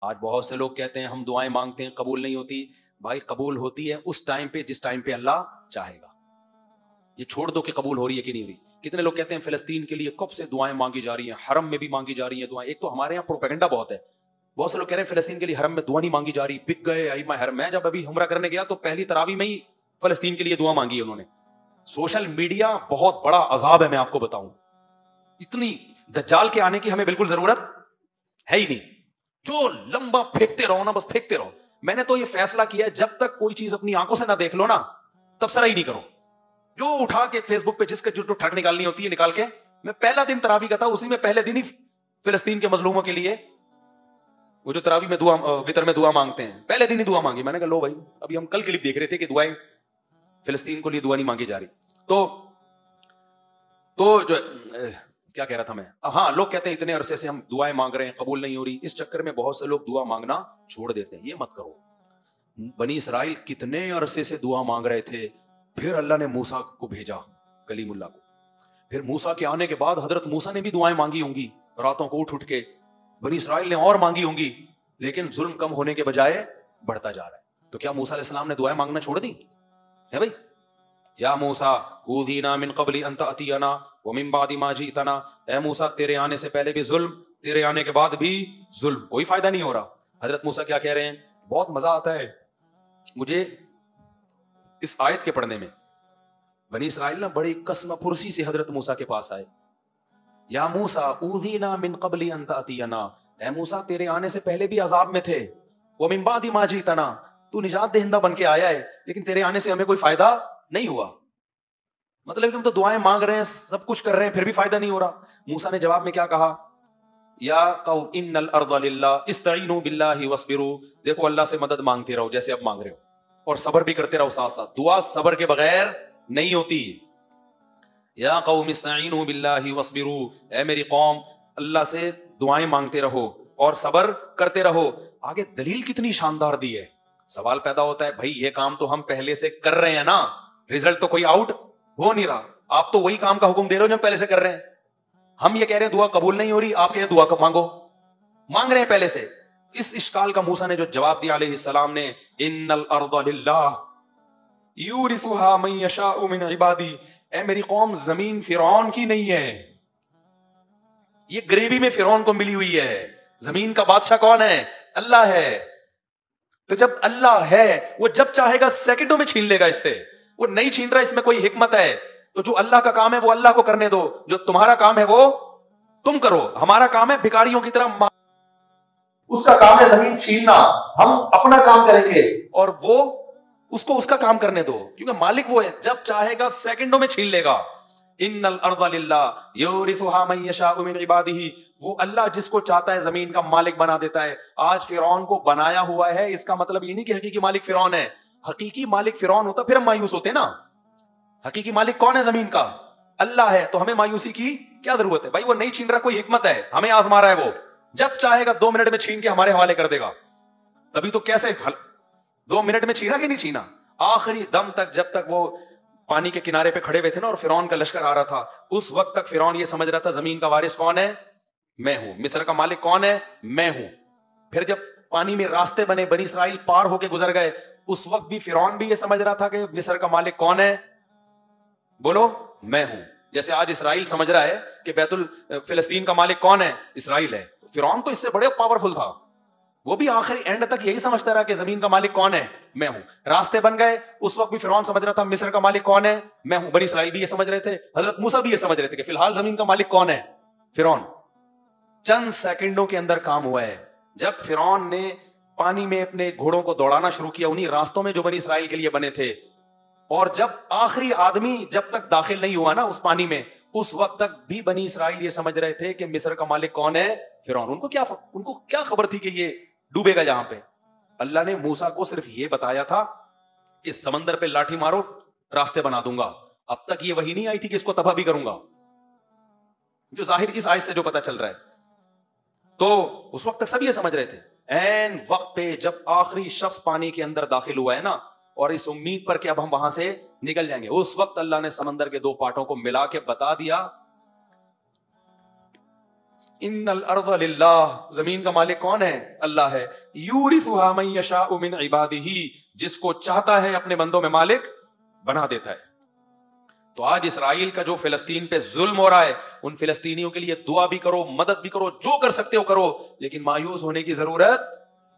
آج بہت سے لوگ کہتے ہیں ہم دعائیں مانگتے ہیں قبول نہیں ہوتی. بھائی قبول ہوتی ہے اس ٹائم پہ جس ٹائم پہ اللہ چاہے گا. یہ چھوڑ دو کہ قبول ہو رہی ہے کہ نہیں ہو رہی. کتنے لوگ کہتے ہیں فلسطین کے لیے کب سے دعائیں مانگی جا رہی ہیں, حرم میں بھی مانگی جا رہی ہیں دعائیں. ایک تو ہمارے یہاں پروپیگنڈا بہت ہے. بہت سے لوگ کہہ رہے ہیں فلسطین کے لیے حرم میں دعا نہیں مانگی جا رہی, بک گئے ائمہ حرم. میں جب ابھی عمرہ کرنے گیا تو پہلی تراویح میں ہی فلسطین کے لیے دعا مانگی ہے انہوں نے. سوشل میڈیا بہت بڑا عذاب ہے, میں آپ کو بتاؤں. اتنی دجال کے آنے کی ہمیں بالکل ضرورت ہے ہی نہیں. جو لمبا پھینکتے رہو نا, بس پھینکتے رہو. میں نے تو یہ فیصلہ کیا ہے جب تک کوئی چیز اپنی آنکھوں سے نہ دیکھ لو نا تبصرہ ہی نہیں کرو. جو اٹھا کے فیس بک پہ جس کے جو ٹھگ نکالنی ہوتی ہے نکال کے. میں پہلا دن تراویح کا تھا, اسی میں پہلے دن ہی فلسطین کے مظلوموں کے لیے وہ جو تراویح میں دعا وتر میں دعا مانگتے ہیں پہلے دن ہی دعا مانگی. میں نے کہا لو بھائی, ابھی ہم کل کلپ دیکھ رہے تھے کہ دعائیں فلسطین کو لیے دعا نہیں مانگی جا رہی. تو جو کیا کہہ رہا تھا میں, ہاں لوگ کہتے ہیں اتنے عرصے سے ہم دعائیں مانگ رہے ہیں قبول نہیں ہو رہی. اس چکر میں بہت سے لوگ دعا مانگنا چھوڑ دیتے ہیں. یہ مت کرو. بنی اسرائیل کتنے عرصے سے دعا مانگ رہے تھے, پھر اللہ نے موسیٰ کو بھیجا, کلیم اللہ کو. پھر موسیٰ کے آنے کے بعد حضرت موسیٰ نے بھی دعائیں مانگی ہوں گی راتوں کو اٹھ کے. بنی اسرائیل نے اور مانگی ہوں گی, لیکن ظلم کم ہونے کے بجائے بڑھتا جا رہا ہے. تو کیا موسیٰ علیہ السلام نے دعائیں مانگنا چھوڑ دی ہے بھائی؟ یا موسیٰ اوذینا من قبل ان تأتینا ومن بعد ما جئتنا. اے موسیٰ تیرے آنے سے پہلے بھی ظلم, تیرے آنے کے بعد بھی ظلم, کوئی فائدہ نہیں ہو رہا. حضرت موسیٰ کیا کہہ رہے ہیں, بہت مزہ آتا ہے مجھے اس آیت کے پڑھنے میں. بنی اسرائیل نا بڑی قسم پرسی سے حضرت موسیٰ کے پاس آئے. یا موسیٰ اوذینا من قبل ان تأتینا, اے موسیٰ تیرے آنے سے پہلے بھی عذاب میں تھے. ومن بعد ما جئتنا, تو نجات دہندہ بن کے آیا ہے, لیکن تیرے آنے سے ہمیں کوئی فائدہ نہیں ہوا. مطلب کہ ہم تو دعائیں مانگ رہے ہیں, سب کچھ کر رہے ہیں, پھر بھی فائدہ نہیں ہو رہا. موسیٰ نے جواب میں کیا کہا, یا قوم ان الارض للہ استعینوا باللہ واصبروا. دیکھو اللہ سے مدد مانگتے رہو جیسے اب مانگ رہے ہو, اور صبر بھی کرتے رہو ساتھ ساتھ. دعا صبر کے بغیر نہیں ہوتی. یا قوم استعینوا باللہ واصبروا, اے میری قوم اللہ سے دعائیں مانگتے رہو اور صبر کرتے رہو. آگے دلیل کتنی شاندار دی ہے. سوال پیدا ہوتا ہے بھائی یہ کام تو ہم پہلے سے کر رہے ہیں نا, رزلٹ تو کوئی آؤٹ ہو نہیں رہا. آپ تو وہی کام کا حکم دے رہے ہو جو ہم پہلے سے کر رہے ہیں. ہم یہ کہہ رہے ہیں دعا قبول نہیں ہو رہی, آپ کہہ رہے ہیں دعا کب مانگو, مانگ رہے ہیں پہلے سے. اس اشکال کا موسیٰ نے جو جواب دیا علیہ السلام نے, ان الارض للہ یورثها من یشاء من عبادی. اے میری قوم زمین فرعون کی نہیں ہے, یہ گریوی میں فرعون کو ملی ہوئی ہے. زمین کا بادشاہ کون ہے؟ اللہ ہے. تو جب اللہ ہے وہ جب چاہے گا سیکنڈوں میں چھین لے گا اس سے. وہ نہیں چھین رہا, اس میں کوئی حکمت ہے. تو جو اللہ کا کام ہے وہ اللہ کو کرنے دو, جو تمہارا کام ہے وہ تم کرو. ہمارا کام ہے بھکاریوں کی طرح, اس کا کام ہے زمین چھیننا, ہم اپنا کام کریں گے اور وہ اس کو اس کا کام کرنے دو, کیونکہ مالک وہ ہے, جب چاہے گا سیکنڈوں میں چھین لے گا. ان الارض للہ یورثها من یشاء من عبادہ, وہ اللہ جس کو چاہتا ہے زمین کا مالک بنا دیتا ہے. آج فرعون کو بنایا ہوا ہے, اس کا مطلب یہ نہیں کہ حقیقی مالک فرعون ہے. حقیقی مالک فرعون ہوتا پھر ہم مایوس ہوتے نا. حقیقی مالک کون ہے زمین کا؟ اللہ ہے. تو ہمیں مایوسی کی کیا ضرورت ہے بھائی؟ وہ نہیں چھین رہا, کوئی حکمت ہے, ہمیں آزما رہا ہے. وہ جب چاہے گا 2 منٹ میں چھین کے ہمارے حوالے کر دے گا. تبھی تو کیسے 2 منٹ میں چھینا کہ نہیں چھینا, آخری دم تک. جب تک وہ پانی کے کنارے پہ کھڑے ہوئے تھے نا اور فرعون کا لشکر آ رہا تھا, اس وقت تک فرعون یہ سمجھ رہا تھا زمین کا وارث کون ہے؟ میں ہوں. مصر کا مالک کون ہے؟ میں ہوں. پھر جب پانی میں راستے بنے, بنی اسرائیل پار ہو کے گزر گئے, اس وقت بھی فرعون بھی یہ سمجھ رہا تھا کہ مصر کا مالک کون ہے؟ بولو, میں ہوں. جیسے آج اسرائیل سمجھ رہا ہے کہ فلسطین کا مالک کون ہے؟ اسرائیل ہے. فرعون تو اس سے بڑے پاورفل تھا, وہ بھی آخری اینڈ تک یہی سمجھتا رہا کہ زمین کا مالک کون ہے؟ میں ہوں. راستے بن گئے, اس وقت بھی فرعون سمجھ رہا تھا مصر کا مالک کون ہے؟ میں ہوں. بنی اسرائیل بھی یہ سمجھ رہے تھے, حضرت موسیٰ بھی یہ سمجھ رہے تھے کہ فی الحال زمین کا مالک کون ہے؟ فرعون. چند سیکنڈوں کے اندر کام ہوا ہے. جب فرعون نے پانی میں اپنے گھوڑوں کو دوڑانا شروع کیا, انہی راستوں میں جو بنی اسرائیل کے لیے بنے تھے, اور جب آخری آدمی جب تک داخل نہیں ہوا نا اس پانی میں, اس وقت تک بھی بنی اسرائیل یہ سمجھ رہے تھے کہ مصر کا مالک کون ہے؟ فرعون. ان کو کیا خبر تھی کہ یہ ڈوبے گا یہاں پہ. اللہ نے موسیٰ کو صرف یہ بتایا تھا کہ سمندر پہ لاٹھی مارو راستے بنا دوں گا. اب تک یہ وحی نہیں آئی تھی کہ اس کو تباہ بھی کروں گا, جو ظاہر کی آیت سے جو پتا چل رہا ہے. تو اس وقت تک سب یہ سمجھ رہے تھے. این وقت پہ جب آخری شخص پانی کے اندر داخل ہوا ہے نا, اور اس امید پر کہ اب ہم وہاں سے نکل جائیں گے, اس وقت اللہ نے سمندر کے 2 پارٹوں کو ملا کے بتا دیا ان الارض للہ، زمین کا مالک کون ہے؟ اللہ ہے. یورثها من یشاء من عبادہ، جس کو چاہتا ہے اپنے بندوں میں مالک بنا دیتا ہے. تو آج اسرائیل کا جو فلسطین پہ ظلم ہو رہا ہے، ان فلسطینیوں کے لیے دعا بھی کرو، مدد بھی کرو، جو کر سکتے ہو کرو، لیکن مایوس ہونے کی ضرورت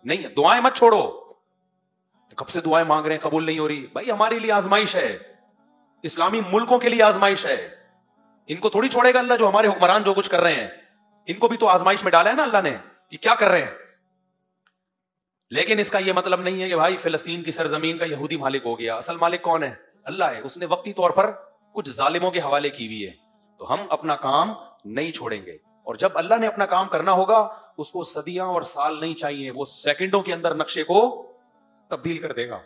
نہیں ہے. دعائیں مت چھوڑو. کب سے دعائیں مانگ رہے ہیں، قبول نہیں ہو رہی. بھائی ہمارے لیے آزمائش ہے، اسلامی ملکوں کے لیے آزمائش ہے. ان کو تھوڑی چھوڑے گا اللہ، جو ہمارے حکمران جو کچھ کر رہے ہیں. ان کو بھی تو آزمائش میں ڈالا ہے نا اللہ نے، یہ کیا کر رہے ہیں. لیکن اس کا یہ مطلب نہیں ہے کہ بھائی فلسطین کی سرزمین کا یہودی مالک ہو گیا. اصل مالک کون ہے؟ اللہ ہے. اس نے وقتی طور پر کچھ ظالموں کے حوالے کی ہوئی ہے. تو ہم اپنا کام نہیں چھوڑیں گے، اور جب اللہ نے اپنا کام کرنا ہوگا اس کو صدیاں اور سال نہیں چاہیے، وہ سیکنڈوں کے اندر نقشے کو تبدیل کر دے گا.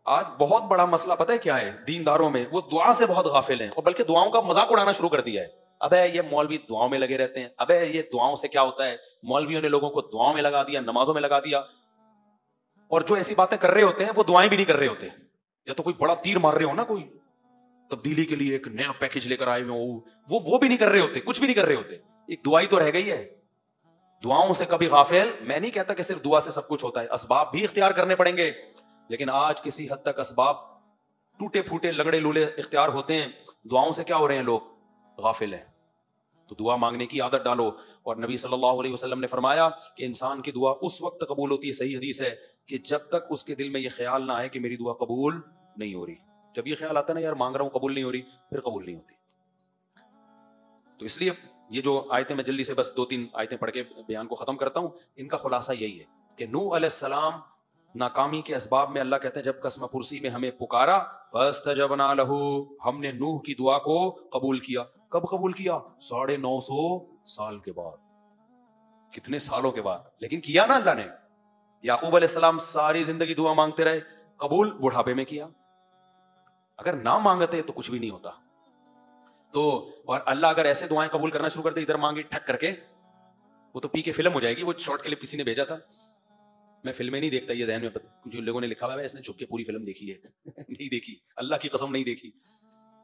آج بہت بڑا مسئلہ پتہ ہے کیا ہے دینداروں میں؟ وہ دعا سے بہت غافل ہیں، اور بلکہ دعاؤں کا مذاق اڑانا شروع کر دیا ہے. ابے یہ مولوی دعاؤں میں لگے رہتے ہیں، ابے یہ دعاؤں سے کیا ہوتا ہے. مولویوں نے لوگوں کو دعاؤں میں لگا دیا، نمازوں میں لگا دیا، اور جو ایسی باتیں کر رہے ہوتے ہیں وہ دعائیں بھی نہیں کر رہے ہوتے. یا تو کوئی بڑا تیر مار رہے ہو نا، کوئی تبدیلی کے لیے ایک نیا پیکج لے کر آئے ہوئے، وہ بھی نہیں کر رہے ہوتے، کچھ بھی نہیں کر رہے ہوتے. ایک دعائی تو رہ گئی ہے. دعاؤں سے کبھی غافل. میں نہیں کہتا کہ صرف دعا سے سب کچھ ہوتا ہے، اسباب بھی اختیار کرنے پڑیں گے، لیکن آج کسی حد تک اسباب ٹوٹے پھوٹے لگڑے لولے اختیار ہوتے ہیں. دعاؤں سے کیا ہو رہے ہیں لوگ؟ غافل ہیں. تو دعا مانگنے کی عادت ڈالو. اور نبی صلی اللہ علیہ وسلم نے فرمایا کہ انسان کی دعا اس وقت قبول ہوتی ہے، صحیح حدیث ہے، کہ جب تک اس کے دل میں یہ خیال نہ آئے کہ میری دعا قبول نہیں ہو رہی. جب یہ خیال آتا ہے نا یار مانگ رہا ہوں قبول نہیں ہو رہی، پھر قبول نہیں ہوتی. تو اس لیے یہ جو آیتیں میں جلدی سے بس 2-3 آیتیں پڑھ کے بیان کو ختم کرتا ہوں. ان کا خلاصہ یہی ہے کہ نوح علیہ السلام ناکامی کے اسباب میں اللہ کہتے ہیں جب قسم پرسی میں ہمیں پکارا، فاستجبنا لہ، ہم نے نوح کی دعا کو قبول کیا. کب قبول کیا؟ 950 سال کے بعد. کتنے سالوں کے بعد، لیکن کیا نا اللہ نے. یعقوب علیہ السلام ساری زندگی دعا مانگتے رہے، قبول بڑھاپے میں کیا. اگر نہ مانگتے تو کچھ بھی نہیں ہوتا. تو اور اللہ اگر ایسے دعائیں قبول کرنا شروع کر دے، ادھر مانگی ٹھک کر کے، وہ تو پی کے فلم ہو جائے گی. وہ شارٹ کلپ کسی نے بھیجا تھا، میں فلمیں نہیں دیکھتا، یہ ذہن میں جو لوگوں نے لکھا ہوا ہے اس نے چھپ کے پوری فلم دیکھی ہے. نہیں دیکھی، اللہ کی قسم نہیں دیکھی.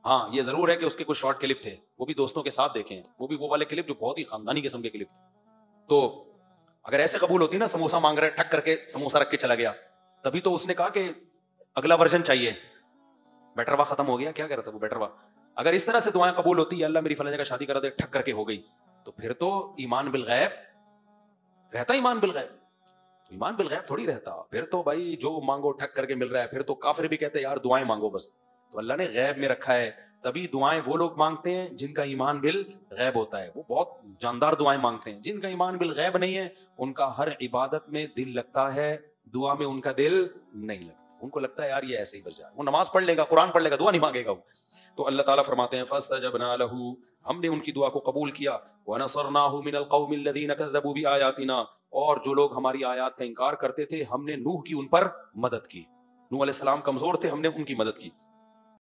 ہاں یہ ضرور ہے کہ اس کے کچھ شارٹ کلپ تھے، وہ بھی دوستوں کے ساتھ دیکھے ہیں، وہ بھی وہ والے کلپ جو بہت ہی خاندانی قسم کے کلپ تھے. تو اگر ایسے قبول ہوتی نا، سموسا مانگ رہے ٹھک کر کے سموسا رکھ کے چلا گیا، تبھی تو اس نے کہا کہ اگلا ورژن چاہیے. بیٹروا ختم ہو گیا، کیا کہہ رہا تھا وہ بیٹروا. اگر اس طرح سے دعائیں قبول ہوتی ہے، اللہ میری فلاں جگہ شادی کرا دے، ٹھک کر کے ہو گئی، تو پھر تو ایمان بالغیب رہتا. ایمان بالغیب، ایمان بالغیب تھوڑی رہتا. پھر تو بھائی جو مانگو ٹھک کر کے مل رہا ہے. پھر تو کافر بھی کہتے ہیں یار دعائیں مانگو بس. تو اللہ نے غیب میں رکھا ہے، تبھی دعائیں وہ لوگ مانگتے ہیں جن کا ایمان بالغیب ہوتا ہے. وہ بہت جاندار دعائیں مانگتے ہیں. جن کا ایمان بالغیب نہیں ہے، ان کا ہر عبادت میں دل لگتا ہے، دعا میں ان کا دل نہیں لگتا. ان کو لگتا ہے یار یہ ایسے ہی بس جائے، وہ نماز پڑھ لے گا، قرآن پڑھ لے گا، دعا نہیں مانگے گا. تو اللہ تعالیٰ فرماتے ہیں فاستجبنا لہ، ہم نے ان کی دعا کو قبول کیا. ونصرناہ من القوم الذین کذبوا بآیاتنا، اور جو لوگ ہماری آیات کا انکار کرتے تھے ہم نے نوح کی ان پر مدد کی. نوح علیہ السلام کمزور تھے، ہم نے ان کی مدد کی.